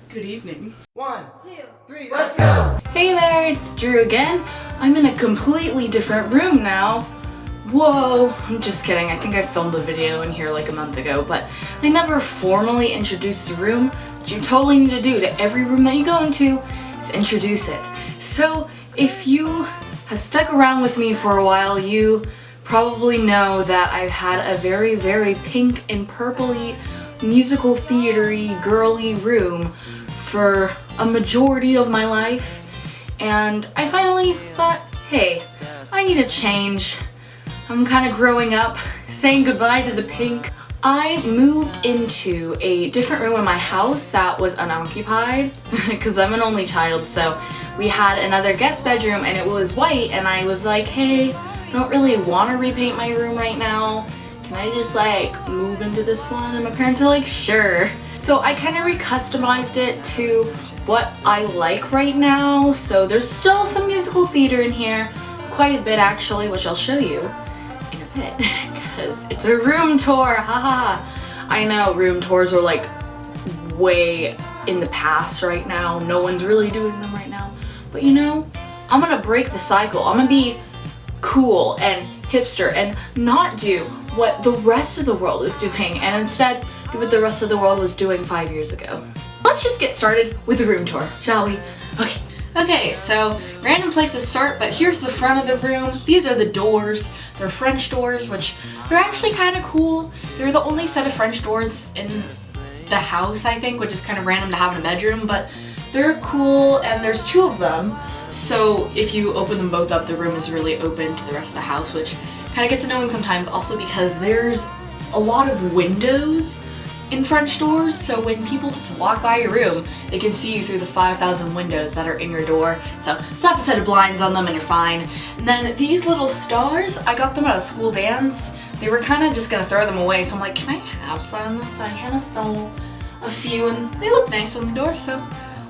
Good evening. 1, 2, 3, let's go! Hey there, it's Drew again. I'm in a completely different room now. Whoa, I'm just kidding. I think I filmed a video in here like a month ago, but I never formally introduced the room, which you totally need to do to every room that you go into, is introduce it. So if you have stuck around with me for a while, you probably know that I've had a very, very pink and purpley musical theater-y, girly room for a majority of my life, and I finally thought, hey, I need a change. I'm kind of growing up, saying goodbye to the pink. I moved into a different room in my house that was unoccupied because I'm an only child, so we had another guest bedroom and it was white, and I was like, hey, I don't really want to repaint my room right now. Can I just like move into this one? And my parents are like, sure. So I kind of recustomized it to what I like right now. So there's still some musical theater in here, quite a bit actually, which I'll show you in a bit because it's a room tour, haha. I know room tours are like way in the past right now. No one's really doing them right now. But you know, I'm gonna break the cycle. I'm gonna be cool and hipster and not do what the rest of the world is doing and instead do what the rest of the world was doing 5 years ago. Let's just get started with the room tour, shall we? Okay, so random place to start, but here's the front of the room. These are the doors. They're French doors, which are actually kind of cool. They're the only set of French doors in the house, I think, which is kind of random to have in a bedroom, but they're cool, and there's two of them. So if you open them both up, the room is really open to the rest of the house, which kind of gets annoying sometimes, also because there's a lot of windows in French doors, so when people just walk by your room, they can see you through the 5,000 windows that are in your door. So slap a set of blinds on them and you're fine. And then these little stars, I got them at a school dance. They were kind of just gonna throw them away, so I'm like, can I have some? So I kind of stole a few, and they look nice on the door, so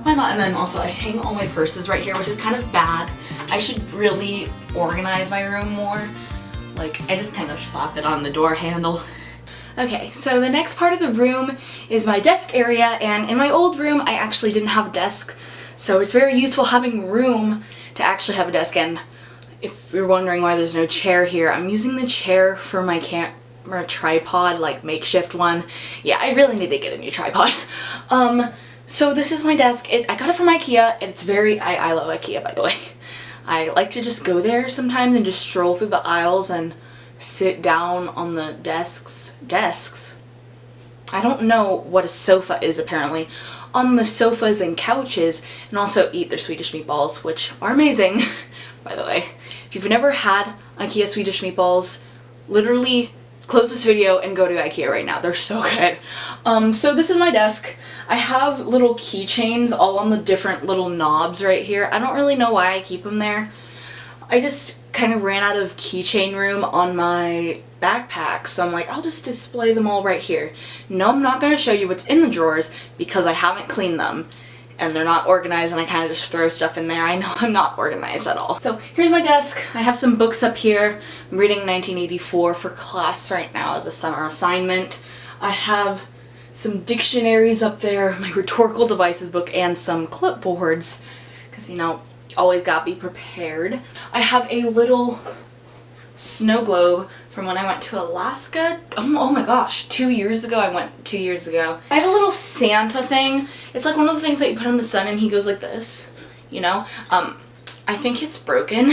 why not? And then also I hang all my purses right here, which is kind of bad. I should really organize my room more. Like, I just kind of slap it on the door handle. Okay, so the next part of the room is my desk area, and in my old room I actually didn't have a desk, so it's very useful having room to actually have a desk. And if you're wondering why there's no chair here, I'm using the chair for my camera tripod, like makeshift one. Yeah, I really need to get a new tripod. So this is my desk. I got it from IKEA, and it's I love IKEA, by the way. I like to just go there sometimes and just stroll through the aisles and sit down on the desks. I don't know what a sofa is apparently. On the sofas and couches, and also eat their Swedish meatballs, which are amazing, by the way. If you've never had IKEA Swedish meatballs, literally close this video and go to IKEA right now. They're so good. So this is my desk. I have little keychains all on the different little knobs right here. I don't really know why I keep them there. I just kind of ran out of keychain room on my backpack, so I'm like, I'll just display them all right here. No, I'm not going to show you what's in the drawers because I haven't cleaned them and they're not organized, and I kind of just throw stuff in there. I know I'm not organized at all. So here's my desk. I have some books up here. I'm reading 1984 for class right now as a summer assignment. I have some dictionaries up there, my rhetorical devices book, and some clipboards because, you know, always gotta be prepared. I have a little snow globe from when I went to Alaska. Oh my gosh, 2 years ago. I went 2 years ago. I have a little Santa thing. It's like one of the things that you put in the sun and he goes like this, you know? I think it's broken,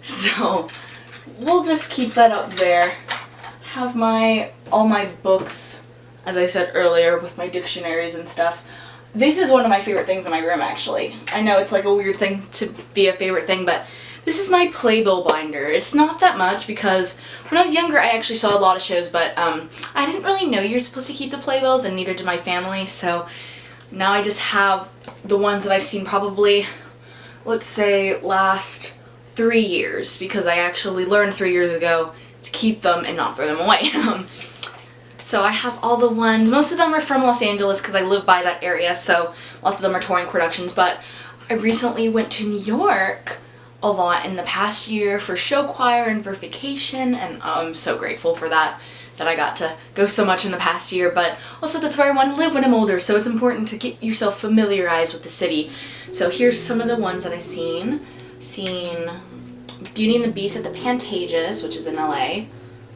so we'll just keep that up there. Have all my books, as I said earlier, with my dictionaries and stuff. This is one of my favorite things in my room, actually. I know it's like a weird thing to be a favorite thing, but this is my playbill binder. It's not that much because when I was younger I actually saw a lot of shows, but I didn't really know you're supposed to keep the playbills, and neither did my family, so now I just have the ones that I've seen probably, let's say, last 3 years, because I actually learned 3 years ago to keep them and not throw them away. So I have all the ones. Most of them are from Los Angeles because I live by that area, so lots of them are touring productions, but I recently went to New York a lot in the past year for show choir and for vacation, and I'm so grateful for that. that I got to go so much in the past year, but also that's where I want to live when I'm older, so it's important to get yourself familiarized with the city. So here's some of the ones that I've seen. Beauty and the Beast at the Pantages, which is in LA.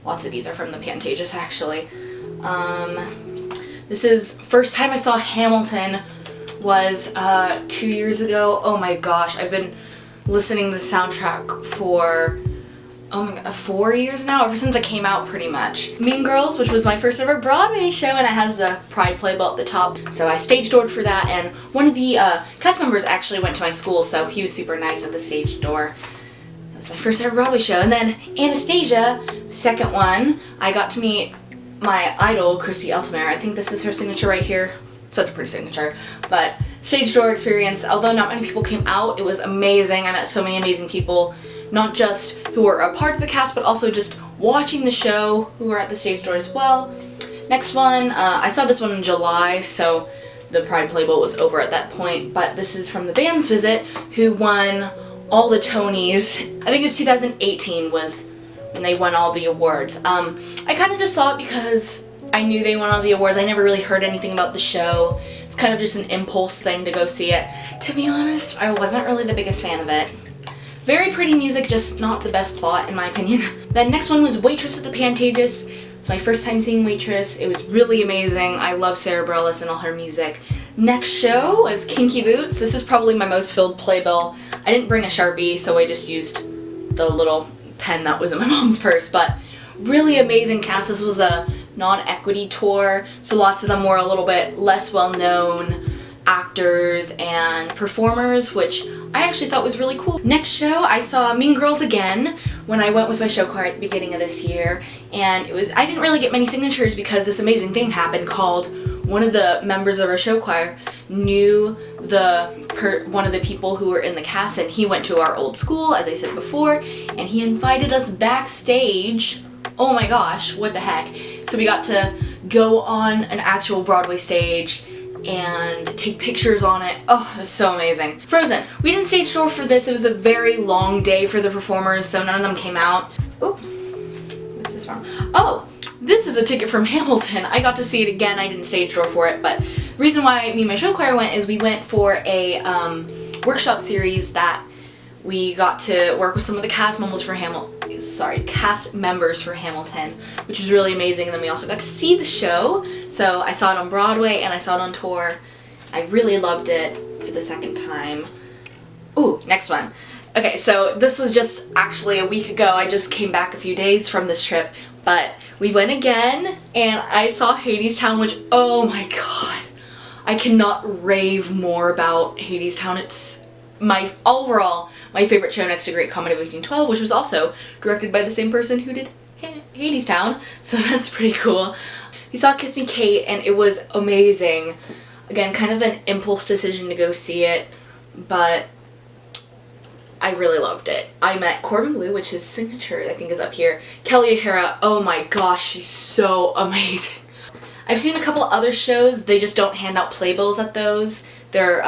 Lots of these are from the Pantages, actually. This is first time I saw Hamilton was 2 years ago. Oh my gosh, I've been listening to the soundtrack for 4 years now, ever since it came out pretty much. Mean Girls, which was my first ever Broadway show, and it has the Pride playbill at the top, so I stage doored for that, and one of the cast members actually went to my school, so he was super nice at the stage door. That was my first ever Broadway show. And then Anastasia, second one, I got to meet my idol, Christy Altomare. I think this is her signature right here. Such a pretty signature. But stage door experience, although not many people came out, it was amazing. I met so many amazing people, not just who were a part of the cast, but also just watching the show, who were at the stage door as well. Next one, I saw this one in July, so the Pride playbill was over at that point, but this is from the band's visit, who won all the Tonys. I think it was 2018 was when they won all the awards. I kind of just saw it because I knew they won all the awards. I never really heard anything about the show. It's kind of just an impulse thing to go see it. To be honest, I wasn't really the biggest fan of it. Very pretty music, just not the best plot in my opinion. The next one was Waitress at the Pantages. It's my first time seeing Waitress. It was really amazing. I love Sarah Bareilles and all her music. Next show was Kinky Boots. This is probably my most filled playbill. I didn't bring a Sharpie, so I just used the little pen that was in my mom's purse, but really amazing cast. This was a non-equity tour, so lots of them were a little bit less well-known actors and performers, which I actually thought was really cool. Next show, I saw Mean Girls again when I went with my show choir at the beginning of this year, and I didn't really get many signatures because this amazing thing happened called one of the members of our show choir knew one of the people who were in the cast, and he went to our old school, as I said before, and he invited us backstage. Oh my gosh, what the heck. So we got to go on an actual Broadway stage and take pictures on it. Oh, it was so amazing. Frozen. We didn't stage door for this. It was a very long day for the performers, so none of them came out. Oh, what's this from? Oh, this is a ticket from Hamilton. I got to see it again. I didn't stage door for it, but the reason why me and my show choir went is we went for a workshop series that we got to work with some of the cast members for Hamilton, which was really amazing. And then we also got to see the show. So I saw it on Broadway and I saw it on tour. I really loved it for the second time. Ooh, next one. Okay, so this was just actually a week ago. I just came back a few days from this trip, but we went again and I saw Hadestown, which, oh my god, I cannot rave more about Hadestown. It's my favorite show next to Great Comedy of 1812, which was also directed by the same person who did Hadestown, so that's pretty cool. We saw Kiss Me Kate and it was amazing. Again, kind of an impulse decision to go see it, but I really loved it. I met Corbin Bleu, which his signature I think is up here. Kelly O'Hara, oh my gosh, she's so amazing. I've seen a couple other shows, they just don't hand out playbills at those. They're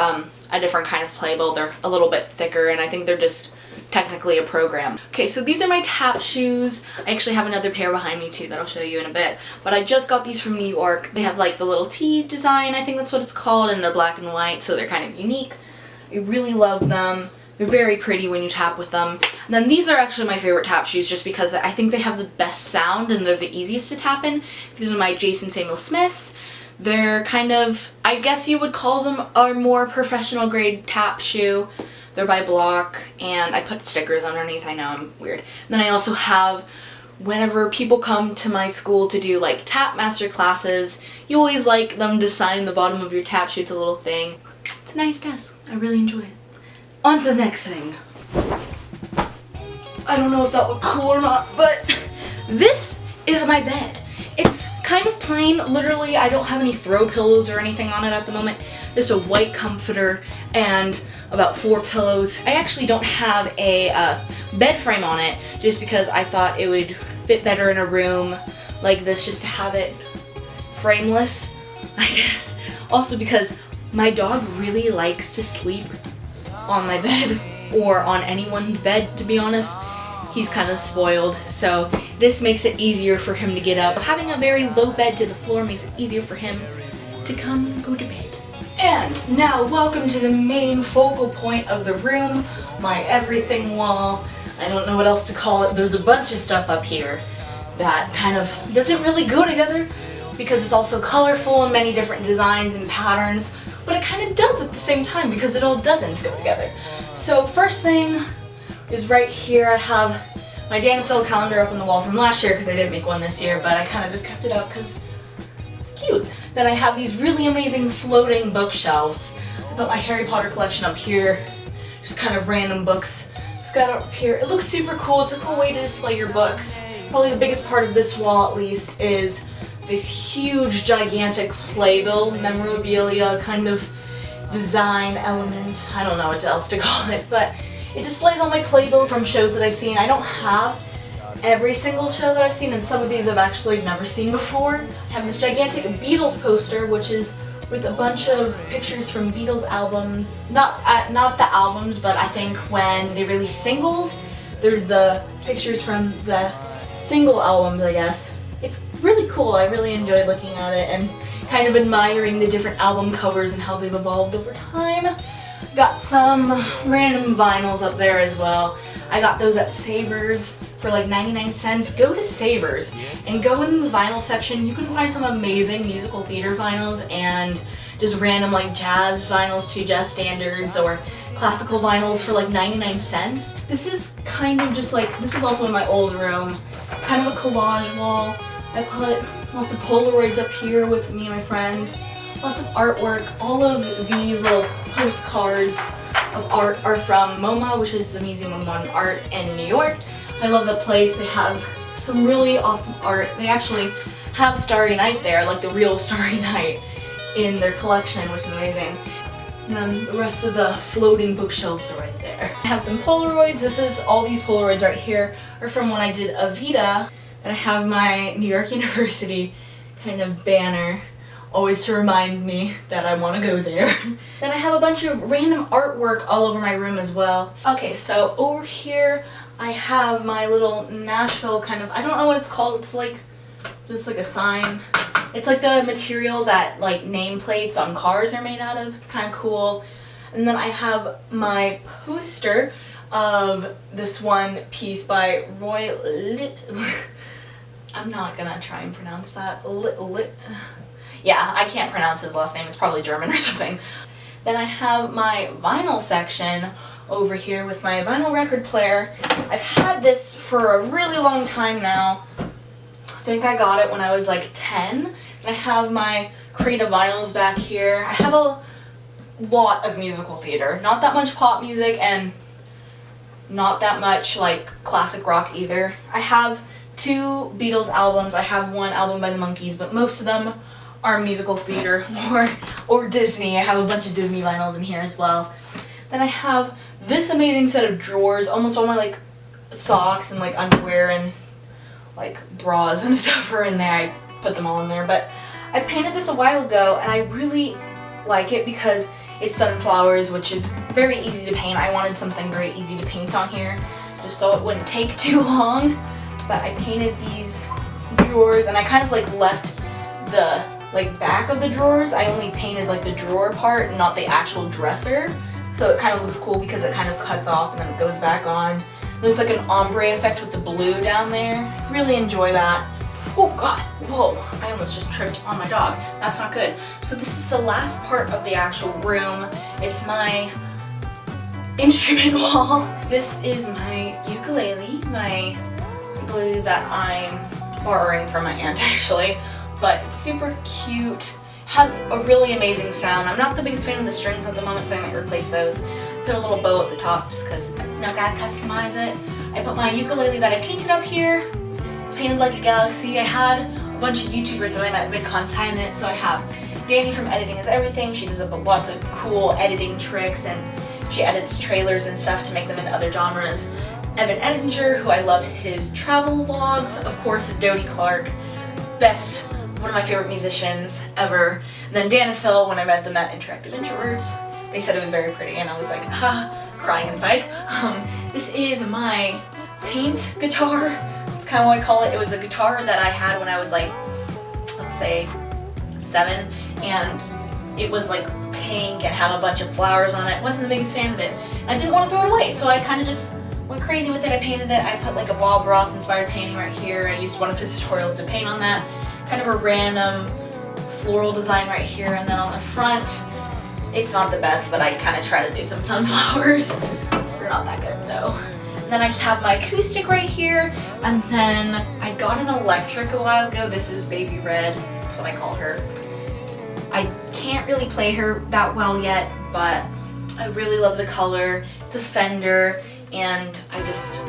a different kind of playbill, they're a little bit thicker, and I think they're just technically a program. Okay, so these are my tap shoes. I actually have another pair behind me too that I'll show you in a bit, but I just got these from New York. They have like the little T design, I think that's what it's called, and they're black and white, so they're kind of unique. I really love them. They're very pretty when you tap with them. And then these are actually my favorite tap shoes just because I think they have the best sound and they're the easiest to tap in. These are my Jason Samuel Smiths. They're kind of, I guess you would call them a more professional grade tap shoe. They're by Block, and I put stickers underneath. I know, I'm weird. And then I also have, whenever people come to my school to do like tap master classes, you always like them to sign the bottom of your tap shoe. It's a little thing. It's a nice desk. I really enjoy it. On to the next thing. I don't know if that looked cool or not, but this is my bed. It's kind of plain, literally. I don't have any throw pillows or anything on it at the moment. Just a white comforter and about 4 pillows. I actually don't have a bed frame on it just because I thought it would fit better in a room like this, just to have it frameless, I guess. Also because my dog really likes to sleep on my bed or on anyone's bed, to be honest. he's kind of spoiled, so this makes it easier for him to get up. Having a very low bed to the floor makes it easier for him to come and go to bed. And now welcome to the main focal point of the room, my everything wall. I don't know what else to call it. There's a bunch of stuff up here that kind of doesn't really go together because it's also colorful and many different designs and patterns, but it kind of does at the same time because it all doesn't go together. So first thing is right here. I have my Dan and Phil calendar up on the wall from last year because I didn't make one this year, but I kind of just kept it up because it's cute. Then I have these really amazing floating bookshelves. I put my Harry Potter collection up here, just kind of random books scattered up here. It looks super cool. It's a cool way to display your books. Probably the biggest part of this wall, at least, is this huge, gigantic playbill memorabilia kind of design element. I don't know what else to call it, but it displays all my playbill from shows that I've seen. I don't have every single show that I've seen, and some of these I've actually never seen before. I have this gigantic Beatles poster, which is with a bunch of pictures from Beatles albums. Not the albums, but I think when they release singles, they're the pictures from the single albums, I guess. It's really cool. I really enjoyed looking at it and kind of admiring the different album covers and how they've evolved over time. Got some random vinyls up there as well. I got those at Savers for like 99 cents. Go to Savers and go in the vinyl section. You can find some amazing musical theater vinyls and just random like jazz vinyls to jazz standards or classical vinyls for like 99 cents. This is kind of just like, this is also in my old room, kind of a collage wall. I put lots of Polaroids up here with me and my friends, lots of artwork. All of these little postcards of art are from MoMA, which is the Museum of Modern Art in New York. I love the place. They have some really awesome art. They actually have Starry Night there, like the real Starry Night, in their collection, which is amazing. And then the rest of the floating bookshelves are right there. I have some Polaroids. All these Polaroids right here are from when I did Avita. And I have my New York University kind of banner, always to remind me that I want to go there. Then I have a bunch of random artwork all over my room as well. Okay, so over here I have my little Nashville kind of, I don't know what it's called, it's like, just like a sign. It's like the material that like nameplates on cars are made out of. It's kind of cool. And then I have my poster of this one piece by Roy I'm not gonna try and pronounce that. Yeah, I can't pronounce his last name. It's probably German or something. Then I have my vinyl section over here with my vinyl record player. I've had this for a really long time now. I think I got it when I was like 10. And I have my Creative vinyls back here. I have a lot of musical theater. Not that much pop music and not that much like classic rock either. I have 2 Beatles albums. I have 1 album by the Monkees, but most of them are musical theater or Disney. I have a bunch of Disney vinyls in here as well. Then I have this amazing set of drawers. Almost all my like socks and like underwear and like bras and stuff are in there. I put them all in there, but I painted this a while ago and I really like it because it's sunflowers, which is very easy to paint. I wanted something very easy to paint on here just so it wouldn't take too long. But I painted these drawers and I kind of like left the like back of the drawers. I only painted like the drawer part, not the actual dresser. So it kind of looks cool because it kind of cuts off and then it goes back on. There's like an ombre effect with the blue down there. Really enjoy that. Oh god, whoa, I almost just tripped on my dog. That's not good. So this is the last part of the actual room. It's my instrument wall. This is my ukulele, my ukulele that I'm borrowing from my aunt actually, but it's super cute, has a really amazing sound. I'm not the biggest fan of the strings at the moment, so I might replace those. Put a little bow at the top just because, you know, gotta customize it. I put my ukulele that I painted up here. It's painted like a galaxy. I had a bunch of YouTubers that I met at VidCon sign it, so I have Danny from Editing Is Everything. She does lots of cool editing tricks and she edits trailers and stuff to make them into other genres. Evan Edinger, who I love his travel vlogs. Of course, Dodie Clark, one of my favorite musicians ever. And then Dan and Phil, when I met them at Interactive Introverts, they said it was very pretty and I was like, ha, crying inside. This is my paint guitar. That's kind of what I call it. It was a guitar that I had when I was like, let's say 7, and it was like pink and had a bunch of flowers on it. Wasn't the biggest fan of it. And I didn't want to throw it away, so I kind of just went crazy with it. I painted it. I put like a Bob Ross inspired painting right here. I used one of his tutorials to paint on that. Kind of a random floral design right here, and then on the front, it's not the best, but I kind of try to do some sunflowers. They're not that good though. And then I just have my acoustic right here, and then I got an electric a while ago. This is Baby Red. That's what I call her. I can't really play her that well yet, but I really love the color. It's a Fender, and I just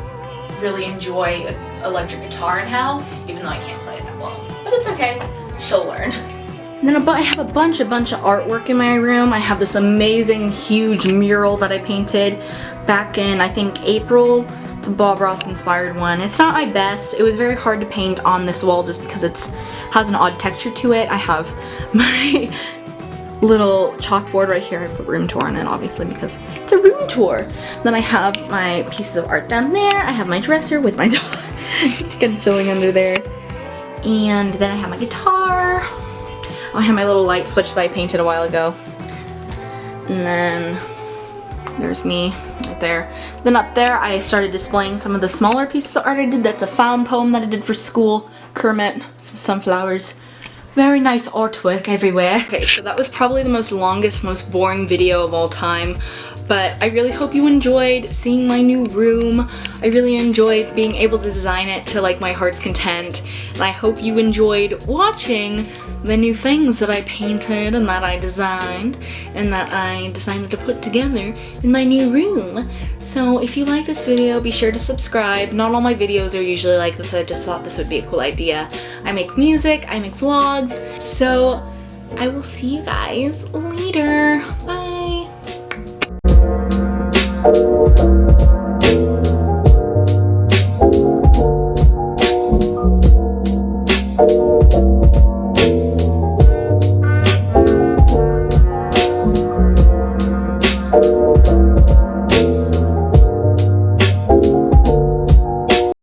really enjoy electric guitar now, even though I can't play it that well. But it's okay, she'll learn. And then I have a bunch of artwork in my room. I have this amazing huge mural that I painted back in, I think, April. It's a Bob Ross inspired one. It's not my best. It was very hard to paint on this wall just because it has an odd texture to it. I have my little chalkboard right here. I put room tour on it obviously because it's a room tour. Then I have my pieces of art down there. I have my dresser with my dog just kind of chilling under there. And then I have my guitar. I have my little light switch that I painted a while ago. And then there's me right there. Then up there I started displaying some of the smaller pieces of art I did. That's a found poem that I did for school. Kermit, some sunflowers. Very nice artwork everywhere. Okay, so that was probably the longest, most boring video of all time. But I really hope you enjoyed seeing my new room. I really enjoyed being able to design it to like my heart's content. And I hope you enjoyed watching the new things that I painted and that I designed and that I decided to put together in my new room. So if you like this video, be sure to subscribe. Not all my videos are usually like this. I just thought this would be a cool idea. I make music, I make vlogs. So I will see you guys later. Bye.